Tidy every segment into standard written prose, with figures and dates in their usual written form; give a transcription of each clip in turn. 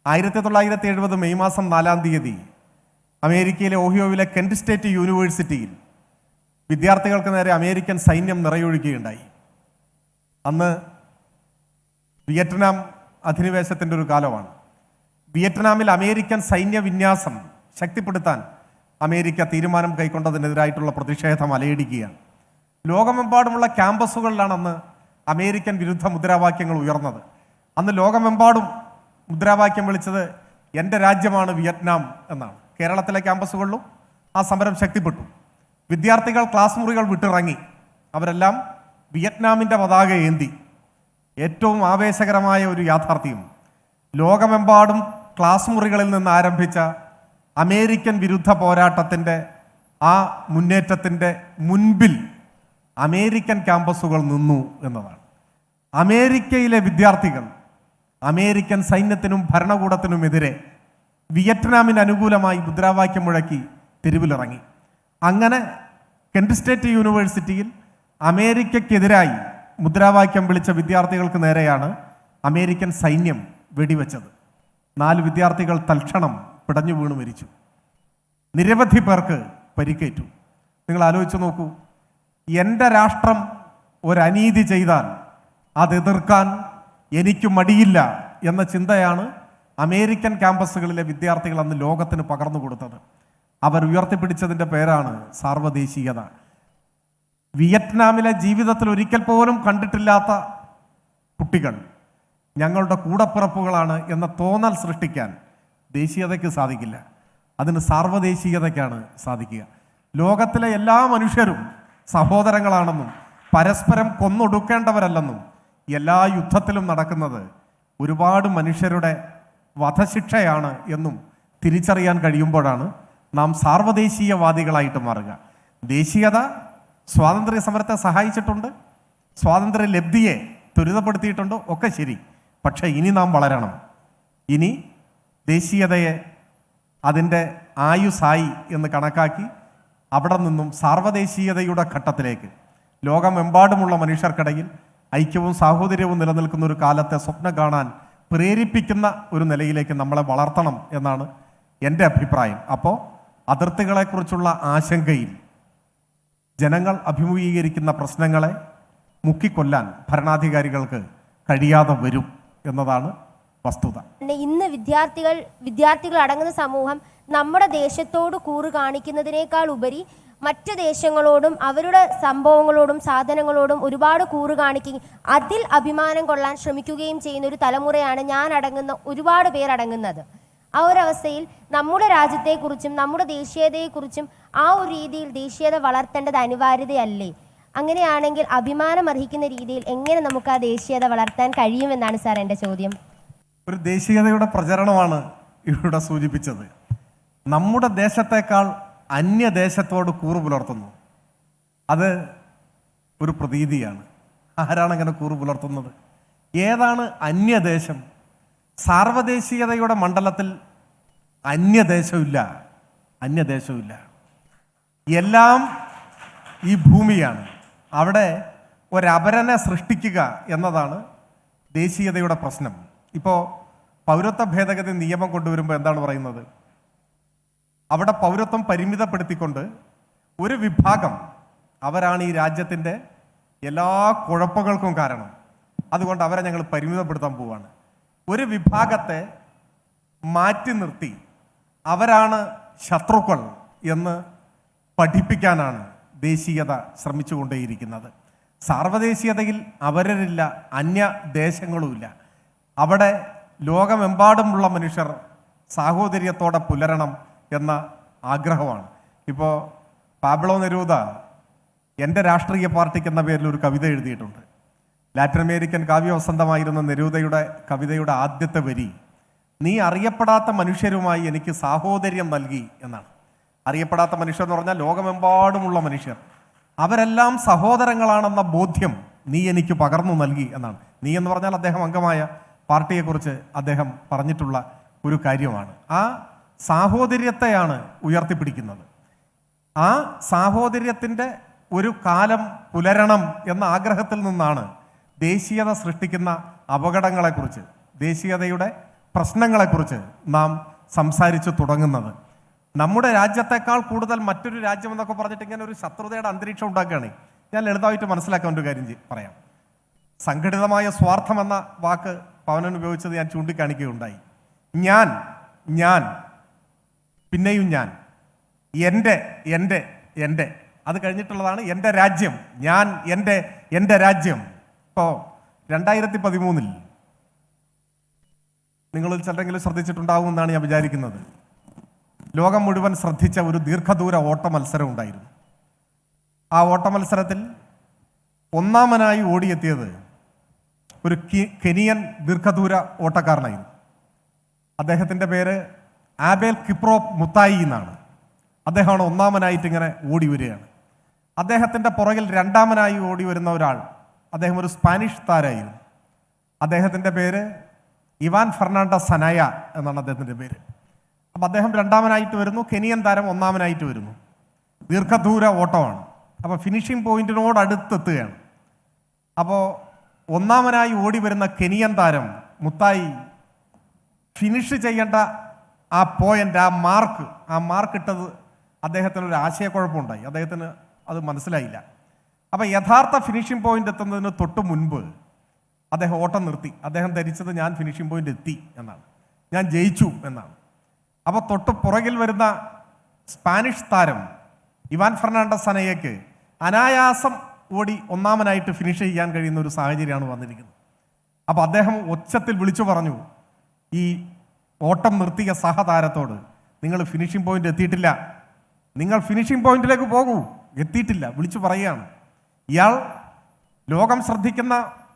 1970 May മാസം 4-ാം തീയതി അമേരിക്കയിലെ ഓഹിയോവിലെ കെന്റ് സ്റ്റേറ്റ് യൂണിവേഴ്സിറ്റിയിൽ വിദ്യാർത്ഥികൾക്ക് നേരെ അമേരിക്കൻ സൈന്യം നിറയൊഴുക്കുകയുണ്ടായി. അന്ന് വിയറ്റ്നാം അധിനിവേശത്തിൻ്റെ ഒരു കാലമാണ്. വിയറ്റ്നാമിൽ അമേരിക്കൻ സൈന്യ വിന്യാസം ശക്തിപ്പെടുത്താൻ അമേരിക്ക തീരുമാനം കൈക്കൊണ്ടതിനെതിരായിട്ടുള്ള പ്രതിഷേധം അലയടിക്കുകയാണ്. ലോകമെമ്പാടുമുള്ള ക്യാമ്പസുകളിലാണ് അന്ന് അമേരിക്കൻ വിരുദ്ധ മുദ്രാവാക്യങ്ങൾ ഉയർന്നത്. അന്ന് ലോകമെമ്പാടും മുദ്രാവാക്യം വിളിച്ചത് എൻ്റെ രാജ്യമാണ് വിയറ്റ്നാം എന്നാണ്. കേരളത്തിലെ ക്യാമ്പസുകളിലും ആ സമരം ശക്തിപ്പെട്ടു. വിദ്യാർത്ഥികൾ ക്ലാസ് മുറികൾ വിട്ടിറങ്ങി. അവരെല്ലാം വിയറ്റ്നാമിൻ്റെ പതാക ഏന്തി. ഏറ്റവും ആവേശകരമായ ഒരു യാഥാർത്ഥ്യം, ലോകമെമ്പാടും ക്ലാസ് മുറികളിൽ നിന്ന് ആരംഭിച്ച അമേരിക്കൻ വിരുദ്ധ പോരാട്ടത്തിൻ്റെ ആ മുന്നേറ്റത്തിൻ്റെ മുൻപിൽ അമേരിക്കൻ ക്യാമ്പസുകൾ നിന്നു എന്നതാണ്. അമേരിക്കയിലെ വിദ്യാർത്ഥികൾ അമേരിക്കൻ സൈന്യത്തിനും ഭരണകൂടത്തിനുമെതിരെ വിയറ്റ്നാമിന് അനുകൂലമായി മുദ്രാവാക്യം മുഴക്കി തെരുവിലിറങ്ങി. അങ്ങനെ കെന്റ് സ്റ്റേറ്റ് യൂണിവേഴ്സിറ്റിയിൽ അമേരിക്കയ്ക്കെതിരായി മുദ്രാവാക്യം വിളിച്ച വിദ്യാർത്ഥികൾക്ക് നേരെയാണ് അമേരിക്കൻ സൈന്യം വെടിവെച്ചത്. 4 വിദ്യാർത്ഥികൾ തൽക്ഷണം പിടഞ്ഞു വീണു മരിച്ചു. നിരവധി പേർക്ക് പരിക്കേറ്റു. നിങ്ങൾ ആലോചിച്ച് നോക്കൂ, എൻ്റെ രാഷ്ട്രം ഒരനീതി ചെയ്താൽ അതെതിർക്കാൻ എനിക്ക് മടിയില്ല എന്ന ചിന്തയാണ് അമേരിക്കൻ ക്യാമ്പസുകളിലെ വിദ്യാർത്ഥികൾ അന്ന് ലോകത്തിന് പകർന്നു കൊടുത്തത്. അവർ ഉയർത്തിപ്പിടിച്ചതിൻ്റെ പേരാണ് സാർവദേശീയത. വിയറ്റ്നാമിലെ ജീവിതത്തിൽ ഒരിക്കൽ പോലും കണ്ടിട്ടില്ലാത്ത കുട്ടികൾ ഞങ്ങളുടെ കൂടപ്പിറപ്പുകളാണ് എന്ന തോന്നൽ സൃഷ്ടിക്കാൻ ദേശീയതയ്ക്ക് സാധിക്കില്ല. അതിന് സാർവദേശീയതയ്ക്കാണ് സാധിക്കുക. ലോകത്തിലെ എല്ലാ മനുഷ്യരും സഹോദരങ്ങളാണെന്നും പരസ്പരം കൊന്നൊടുക്കേണ്ടവരല്ലെന്നും എല്ലാ യുദ്ധത്തിലും നടക്കുന്നത് ഒരുപാട് മനുഷ്യരുടെ വധശിക്ഷയാണ് എന്നും തിരിച്ചറിയാൻ കഴിയുമ്പോഴാണ് നാം സാർവദേശീയവാദികളായിട്ട് മാറുക. ദേശീയത സ്വാതന്ത്ര്യ സമരത്തെ സഹായിച്ചിട്ടുണ്ട്, സ്വാതന്ത്ര്യ ലബ്ധിയെ ത്വരിതപ്പെടുത്തിയിട്ടുണ്ട്, ഒക്കെ ശരി. പക്ഷേ ഇനി നാം വളരണം. ഇനി ദേശീയതയെ അതിൻ്റെ ആയുസായി എന്ന് കണക്കാക്കി അവിടെ നിന്നും സാർവദേശീയതയുടെ ഘട്ടത്തിലേക്ക് ലോകമെമ്പാടുമുള്ള മനുഷ്യർക്കിടയിൽ ഐക്യവും സാഹോദര്യവും നിലനിൽക്കുന്ന ഒരു കാലത്തെ സ്വപ്നം കാണാൻ പ്രേരിപ്പിക്കുന്ന ഒരു നിലയിലേക്ക് നമ്മളെ വളർത്തണം എന്നാണ് എൻ്റെ അഭിപ്രായം. അപ്പോൾ അതിർത്തികളെക്കുറിച്ചുള്ള ആശങ്കയിൽ ജനങ്ങൾ അഭിമുഖീകരിക്കുന്ന പ്രശ്നങ്ങളെ മുക്കിക്കൊല്ലാൻ ഭരണാധികാരികൾക്ക് കഴിയാതെ വരും എന്നതാണ് വസ്തുത. ഇന്ന് വിദ്യാർത്ഥികൾ അടങ്ങുന്ന സമൂഹം നമ്മുടെ ദേശത്തോട് കൂറ് കാണിക്കുന്നതിനേക്കാൾ ഉപരി മറ്റ് ദേശങ്ങളോടും അവരുടെ സംഭവങ്ങളോടും സാധനങ്ങളോടും ഒരുപാട് കൂറ് കാണിക്കുകയും അതിൽ അഭിമാനം കൊള്ളാൻ ശ്രമിക്കുകയും ചെയ്യുന്ന ഒരു തലമുറയാണ് ഞാൻ അടങ്ങുന്ന ഒരുപാട് പേരടങ്ങുന്നത്. ആ ഒരു അവസ്ഥയിൽ നമ്മുടെ രാജ്യത്തെക്കുറിച്ചും നമ്മുടെ ദേശീയതയെക്കുറിച്ചും ആ ഒരു രീതിയിൽ ദേശീയത വളർത്തേണ്ടത് അനിവാര്യതയല്ലേ? അങ്ങനെയാണെങ്കിൽ അഭിമാനം അർഹിക്കുന്ന രീതിയിൽ എങ്ങനെ നമുക്ക് ആ ദേശീയത വളർത്താൻ കഴിയുമെന്നാണ് സാർ എൻ്റെ ചോദ്യം. ഒരു ദേശീയതയുടെ പ്രചരണമാണ് ഇവിടെ സൂചിപ്പിച്ചത്. നമ്മുടെ ദേശത്തേക്കാൾ അന്യദേശത്തോട് കൂറ് പുലർത്തുന്നു. അത് ഒരു പ്രതീതിയാണ്. ആരാണ് അങ്ങനെ കൂറ് പുലർത്തുന്നത്? ഏതാണ് അന്യദേശം? സാർവദേശീയതയുടെ മണ്ഡലത്തിൽ അന്യദേശമില്ല. എല്ലാം ഈ ഭൂമിയാണ്. അവിടെ ഒരപരനെ സൃഷ്ടിക്കുക എന്നതാണ് ദേശീയതയുടെ പ്രശ്നം. ഇപ്പോൾ പൗരത്വ ഭേദഗതി നിയമം കൊണ്ടുവരുമ്പോൾ എന്താണ് പറയുന്നത്? അവിടെ പൗരത്വം പരിമിതപ്പെടുത്തിക്കൊണ്ട് ഒരു വിഭാഗം, അവരാണ് ഈ രാജ്യത്തിൻ്റെ എല്ലാ കുഴപ്പങ്ങൾക്കും കാരണം, അതുകൊണ്ട് അവരെ ഞങ്ങൾ പരിമിതപ്പെടുത്താൻ പോവുകയാണ്. ഒരു വിഭാഗത്തെ മാറ്റി നിർത്തി അവരാണ് ശത്രുക്കൾ എന്ന് പഠിപ്പിക്കാനാണ് ദേശീയത ശ്രമിച്ചുകൊണ്ടേയിരിക്കുന്നത്. സാർവദേശീയതയിൽ അവരില്ല, അന്യദേശങ്ങളുമില്ല. അവിടെ ലോകമെമ്പാടുമുള്ള മനുഷ്യർ സാഹോദര്യത്തോടെ പുലരണം എന്ന ആഗ്രഹമാണ്. ഇപ്പോൾ പാബ്ലോ നെരൂദ എൻ്റെ രാഷ്ട്രീയ പാർട്ടിക്ക് എന്ന പേരിൽ ഒരു കവിത എഴുതിയിട്ടുണ്ട്. ലാറ്റിൻ അമേരിക്കൻ കാവ്യവസന്തമായിരുന്ന നെരൂദയുടെ കവിതയുടെ ആദ്യത്തെ വരി, നീ അറിയപ്പെടാത്ത മനുഷ്യരുമായി എനിക്ക് സാഹോദര്യം നൽകി എന്നാണ്. അറിയപ്പെടാത്ത മനുഷ്യർ എന്ന് പറഞ്ഞാൽ ലോകമെമ്പാടുമുള്ള മനുഷ്യർ, അവരെല്ലാം സഹോദരങ്ങളാണെന്ന ബോധ്യം നീ എനിക്ക് പകർന്നു നൽകി എന്നാണ്. നീ എന്ന് പറഞ്ഞാൽ അദ്ദേഹം അംഗമായ പാർട്ടിയെക്കുറിച്ച് അദ്ദേഹം പറഞ്ഞിട്ടുള്ള ഒരു കാര്യമാണ്. ആ സാഹോദര്യത്തെയാണ് ഉയർത്തിപ്പിടിക്കുന്നത്. ആ സാഹോദര്യത്തിൻ്റെ ഒരു കാലം പുലരണം എന്ന ആഗ്രഹത്തിൽ നിന്നാണ് ദേശീയത സൃഷ്ടിക്കുന്ന അപകടങ്ങളെക്കുറിച്ച്, ദേശീയതയുടെ പ്രശ്നങ്ങളെക്കുറിച്ച് നാം സംസാരിച്ചു തുടങ്ങുന്നത്. നമ്മുടെ രാജ്യത്തെക്കാൾ കൂടുതൽ മറ്റൊരു രാജ്യം എന്നൊക്കെ പറഞ്ഞിട്ട് ഇങ്ങനെ ഒരു ശത്രുതയുടെ അന്തരീക്ഷം ഉണ്ടാക്കുകയാണ്. ഞാൻ ലളിതമായിട്ട് മനസ്സിലാക്കാൻ ഒരു കാര്യം പറയാം. സംഘടിതമായ സ്വാർത്ഥം എന്ന വാക്ക് പവനൻ ഉപയോഗിച്ചത് ഞാൻ ചൂണ്ടിക്കാണിക്കുകയുണ്ടായി. ഞാൻ പിന്നെയും ഞാൻ, എൻ്റെ അത് കഴിഞ്ഞിട്ടുള്ളതാണ് എൻ്റെ രാജ്യം, ഞാൻ എൻ്റെ രാജ്യം. ഇപ്പോൾ 2013 നിങ്ങളിൽ ചിലരെങ്കിലും ശ്രദ്ധിച്ചിട്ടുണ്ടാകുമെന്നാണ് ഞാൻ വിചാരിക്കുന്നത്. ലോകം മുഴുവൻ ശ്രദ്ധിച്ച ഒരു ദീർഘദൂര ഓട്ട മത്സരം ഉണ്ടായിരുന്നു. ആ ഓട്ട മത്സരത്തിൽ ഒന്നാമനായി ഓടിയെത്തിയത് ഒരു കെനിയൻ ദീർഘദൂര ഓട്ടക്കാരനായിരുന്നു. അദ്ദേഹത്തിൻ്റെ പേര് ആബേൽ കിപ്രോപ്പ് മുത്തായി എന്നാണ്. അദ്ദേഹമാണ് ഒന്നാമനായിട്ട് ഇങ്ങനെ ഓടി വരികയാണ്. അദ്ദേഹത്തിൻ്റെ പുറകിൽ രണ്ടാമനായി ഓടി വരുന്ന ഒരാൾ, അദ്ദേഹം ഒരു സ്പാനിഷ് താരമായിരുന്നു. അദ്ദേഹത്തിൻ്റെ പേര് ഇവാൻ ഫെർണാണ്ടസ് സനായ എന്നാണ് അദ്ദേഹത്തിൻ്റെ പേര്. അപ്പം അദ്ദേഹം രണ്ടാമനായിട്ട് വരുന്നു, കെനിയൻ താരം ഒന്നാമനായിട്ട് വരുന്നു. ദീർഘദൂര ഓട്ടമാണ്. അപ്പോൾ ഫിനിഷിംഗ് പോയിന്റിനോട് അടുത്തെത്തുകയാണ്. അപ്പോൾ ഒന്നാമനായി ഓടി വരുന്ന കെനിയൻ താരം മുത്തായി ഫിനിഷ് ചെയ്യേണ്ട ആ പോയിന്റ്, ആ മാർക്ക് ഇട്ടത് അദ്ദേഹത്തിന് ഒരു ആശയക്കുഴപ്പമുണ്ടായി. അദ്ദേഹത്തിന് അത് മനസ്സിലായില്ല. അപ്പോൾ യഥാർത്ഥ ഫിനിഷിംഗ് പോയിന്റ് എത്തുന്നതിന് തൊട്ട് മുൻപ് അദ്ദേഹം ഓട്ടം നിർത്തി. അദ്ദേഹം ധരിച്ചത് ഞാൻ ഫിനിഷിംഗ് പോയിന്റ് എത്തി എന്നാണ്, ഞാൻ ജയിച്ചു എന്നാണ്. അപ്പോൾ തൊട്ട് പുറകിൽ വരുന്ന സ്പാനിഷ് താരം ഇവാൻ ഫെർണാണ്ടസ് സനയയ്ക്ക് അനായാസം ഓടി ഒന്നാമനായിട്ട് ഫിനിഷ് ചെയ്യാൻ കഴിയുന്ന ഒരു സാഹചര്യമാണ് വന്നിരിക്കുന്നത്. അപ്പോൾ അദ്ദേഹം ഒച്ചത്തിൽ വിളിച്ചു പറഞ്ഞു ഈ ഓട്ടം നിർത്തിയ സഹതാരത്തോട്, നിങ്ങൾ ഫിനിഷിംഗ് പോയിന്റ് എത്തിയിട്ടില്ല, നിങ്ങൾ ഫിനിഷിംഗ് പോയിന്റിലേക്ക് പോകൂ, എത്തിയിട്ടില്ല, വിളിച്ചു പറയുകയാണ്. ഇയാൾ ലോകം ശ്രദ്ധിക്കുന്ന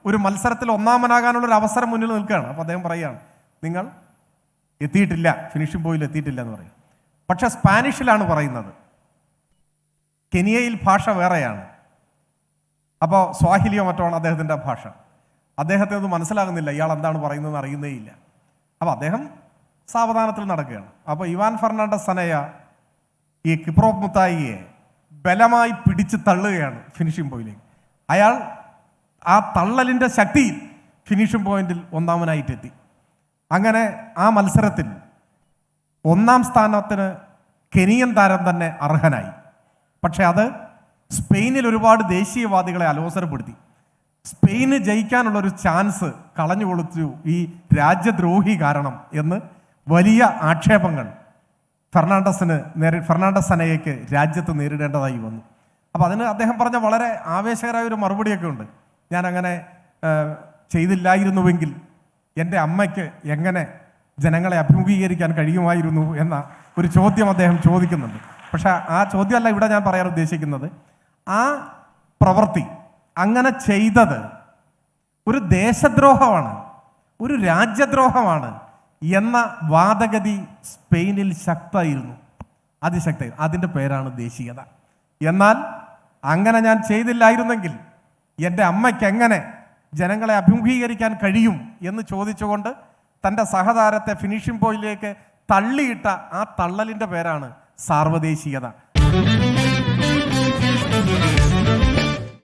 ഒരു മത്സരത്തിൽ ഒന്നാമനാകാനുള്ളൊരു അവസരം മുന്നിൽ നിൽക്കുകയാണ്. അപ്പോൾ അദ്ദേഹം പറയുകയാണ്, നിങ്ങൾ എത്തിയിട്ടില്ല, ഫിനിഷിംഗ് പോയിന്റ് എത്തിയിട്ടില്ല എന്ന് പറയും. പക്ഷെ സ്പാനിഷിലാണ് പറയുന്നത്. കെനിയയിൽ ഭാഷ വേറെയാണ്. അപ്പോൾ സ്വാഹിലിയോ മറ്റോ ആണ് അദ്ദേഹത്തിൻ്റെ ഭാഷ. അദ്ദേഹത്തിന് അത് മനസ്സിലാകുന്നില്ല, ഇയാൾ എന്താണ് പറയുന്നതെന്ന് അറിയുന്നേയില്ല. അപ്പോൾ അദ്ദേഹം സാവധാനത്തിൽ നടക്കുകയാണ്. അപ്പോൾ ഇവാൻ ഫെർണാണ്ടസ് സനയ ഈ കിപ്രോപ്പ് മുത്തായിയെ ബലമായി പിടിച്ച് തള്ളുകയാണ് ഫിനിഷിംഗ് പോയിന്റിലേക്ക്. അയാൾ ആ തള്ളലിൻ്റെ ശക്തിയിൽ ഫിനിഷിംഗ് പോയിന്റിൽ ഒന്നാമനായിട്ടെത്തി. അങ്ങനെ ആ മത്സരത്തിൽ ഒന്നാം സ്ഥാനത്തിന് കെനിയൻ താരം തന്നെ അർഹനായി. പക്ഷെ അത് സ്പെയിനിൽ ഒരുപാട് ദേശീയവാദികളെ അലോസരപ്പെടുത്തി. സ്പെയിന് ജയിക്കാനുള്ളൊരു ചാൻസ് കളഞ്ഞു കൊടുത്തു ഈ രാജ്യദ്രോഹി കാരണം എന്ന് വലിയ ആക്ഷേപങ്ങൾ ഫെർണാണ്ടസ് സനയയ്ക്ക് രാജ്യത്ത് നേരിടേണ്ടതായി വന്നു. അപ്പോൾ അതിന് അദ്ദേഹം പറഞ്ഞ വളരെ ആവേശകരമായ ഒരു മറുപടിയൊക്കെ ഉണ്ട്. ഞാൻ അങ്ങനെ ചെയ്തില്ലായിരുന്നുവെങ്കിൽ എൻ്റെ അമ്മയ്ക്ക് എങ്ങനെ ജനങ്ങളെ അഭിമുഖീകരിക്കാൻ കഴിയുമായിരുന്നു എന്ന ഒരു ചോദ്യം അദ്ദേഹം ചോദിക്കുന്നുണ്ട്. പക്ഷെ ആ ചോദ്യമല്ല ഇവിടെ ഞാൻ പറയാൻ ഉദ്ദേശിക്കുന്നത്. ആ പ്രവൃത്തി അങ്ങനെ ചെയ്തത് ഒരു ദേശദ്രോഹമാണ്, ഒരു രാജ്യദ്രോഹമാണ് എന്ന വാദഗതി സ്പെയിനിൽ ശക്തമായിരുന്നു, അതിശക്തമായിരുന്നു. അതിൻ്റെ പേരാണ് ദേശീയത. എന്നാൽ അങ്ങനെ ഞാൻ ചെയ്തില്ലായിരുന്നെങ്കിൽ എൻ്റെ അമ്മയ്ക്ക് എങ്ങനെ ജനങ്ങളെ അഭിമുഖീകരിക്കാൻ കഴിയും എന്ന് ചോദിച്ചുകൊണ്ട് തൻ്റെ സഹതാരത്തെ ഫിനിഷിംഗ് പോയിന്റിലേക്ക് തള്ളിയിട്ട ആ തള്ളലിൻ്റെ പേരാണ് സാർവദേശീയത.